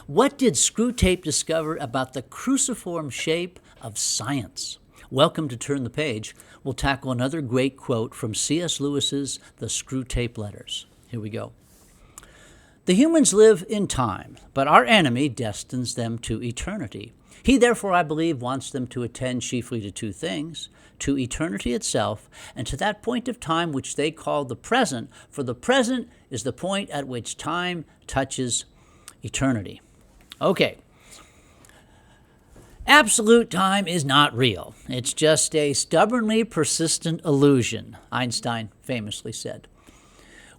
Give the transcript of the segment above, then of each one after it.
What did Screwtape discover about the cruciform shape of science? Welcome to Turn the Page. We'll tackle another great quote from C.S. Lewis's The Screwtape Letters. Here we go. The humans live in time, but our enemy destines them to eternity. He, therefore, I believe, wants them to attend chiefly to two things, to eternity itself, and to that point of time which they call the present, for the present is the point at which time touches eternity. Okay. Absolute time is not real. It's just a stubbornly persistent illusion, Einstein famously said.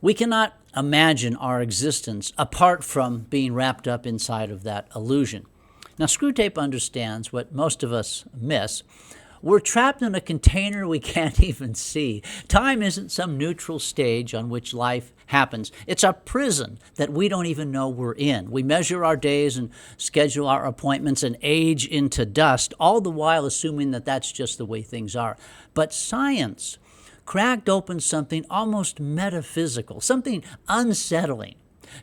We cannot imagine our existence apart from being wrapped up inside of that illusion. Now, Screwtape understands what most of us miss. We're trapped in a container we can't even see. Time isn't some neutral stage on which life happens. It's a prison that we don't even know we're in. We measure our days and schedule our appointments and age into dust, all the while assuming that that's just the way things are. But science cracked open something almost metaphysical, something unsettling.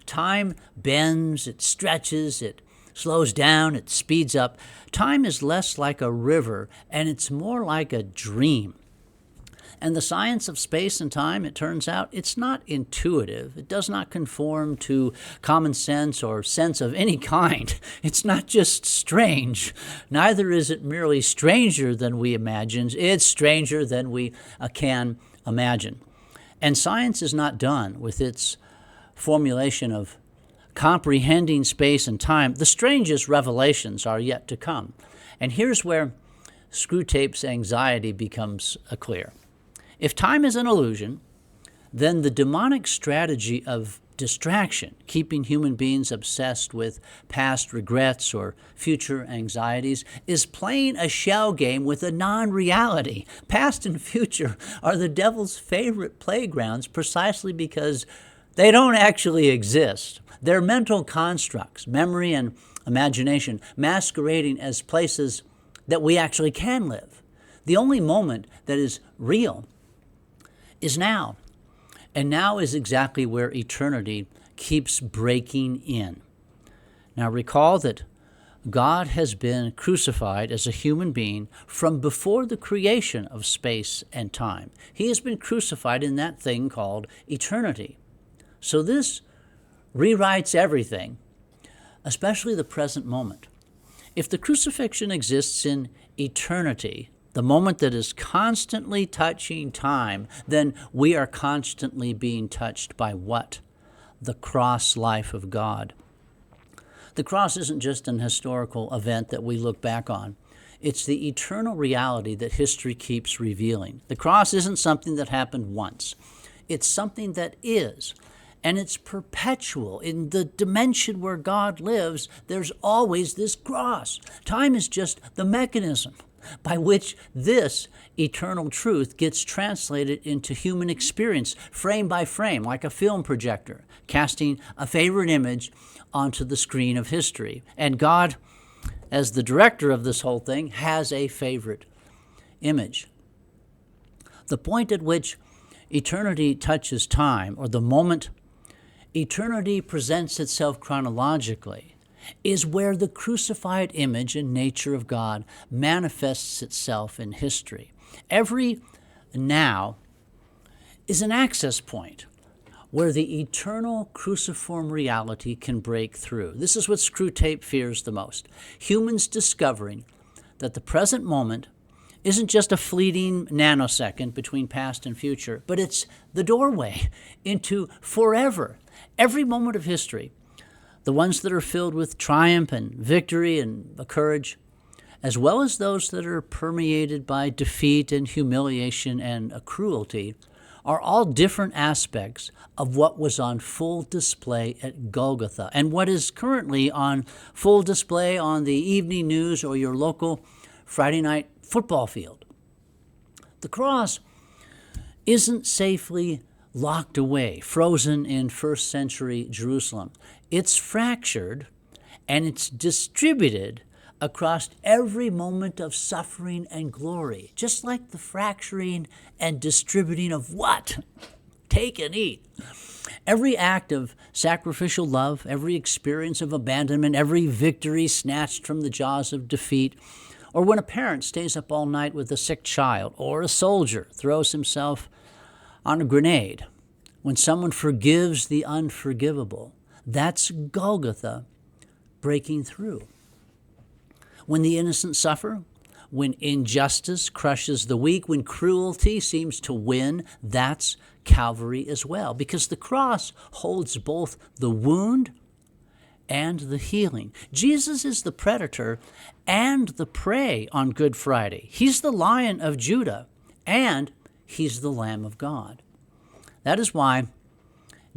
Time bends, it stretches, it slows down, it speeds up. Time is less like a river, and it's more like a dream. And the science of space and time, it turns out, it's not intuitive. It does not conform to common sense or sense of any kind. It's not just strange. Neither is it merely stranger than we imagine. It's stranger than we can imagine. And science is not done with its formulation of comprehending space and time. The strangest revelations are yet to come. And here's where Screwtape's anxiety becomes clear. If time is an illusion, then the demonic strategy of distraction, keeping human beings obsessed with past regrets or future anxieties, is playing a shell game with a non-reality. Past and future are the devil's favorite playgrounds precisely because they don't actually exist. They're mental constructs, memory and imagination, masquerading as places that we actually can live. The only moment that is real is now. And now is exactly where eternity keeps breaking in. Now recall that God has been crucified as a human being from before the creation of space and time. He has been crucified in that thing called eternity. So this rewrites everything, especially the present moment. If the crucifixion exists in eternity, the moment that is constantly touching time, then we are constantly being touched by what? The cross life of God. The cross isn't just an historical event that we look back on. It's the eternal reality that history keeps revealing. The cross isn't something that happened once. It's something that is. And it's perpetual. In the dimension where God lives, there's always this cross. Time is just the mechanism by which this eternal truth gets translated into human experience, frame by frame, like a film projector, casting a favorite image onto the screen of history. And God, as the director of this whole thing, has a favorite image. The point at which eternity touches time, or the moment eternity presents itself chronologically, is where the crucified image and nature of God manifests itself in history. Every now is an access point where the eternal cruciform reality can break through. This is what Screwtape fears the most. Humans discovering that the present moment isn't just a fleeting nanosecond between past and future, but it's the doorway into forever. Every moment of history, the ones that are filled with triumph and victory and courage, as well as those that are permeated by defeat and humiliation and cruelty, are all different aspects of what was on full display at Golgotha and what is currently on full display on the evening news or your local Friday night football field. The cross isn't safely locked away, frozen in first century Jerusalem. It's fractured and it's distributed across every moment of suffering and glory, just like the fracturing and distributing of what? Take and eat. Every act of sacrificial love, every experience of abandonment, every victory snatched from the jaws of defeat, or when a parent stays up all night with a sick child, or a soldier throws himself on a grenade, when someone forgives the unforgivable, that's Golgotha breaking through. When the innocent suffer, when injustice crushes the weak, when cruelty seems to win, that's Calvary as well, because the cross holds both the wound and the healing. Jesus is the predator and the prey on Good Friday. He's the Lion of Judah, and he's the Lamb of God. That is why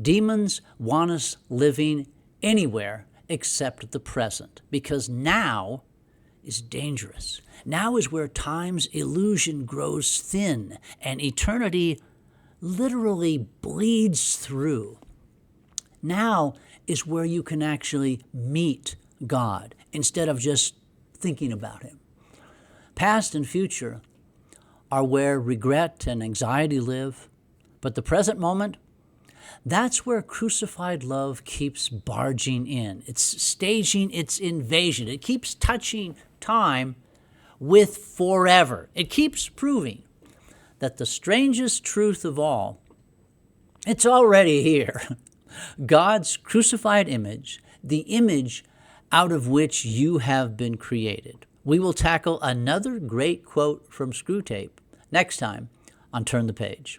demons want us living anywhere except the present, because now is dangerous. Now is where time's illusion grows thin and eternity literally bleeds through. Now is where you can actually meet God instead of just thinking about him. Past and future are where regret and anxiety live, but the present moment, that's where crucified love keeps barging in. It's staging its invasion. It keeps touching time with forever. It keeps proving that the strangest truth of all, it's already here. God's crucified image, the image out of which you have been created. We will tackle another great quote from Screwtape next time on Turn the Page.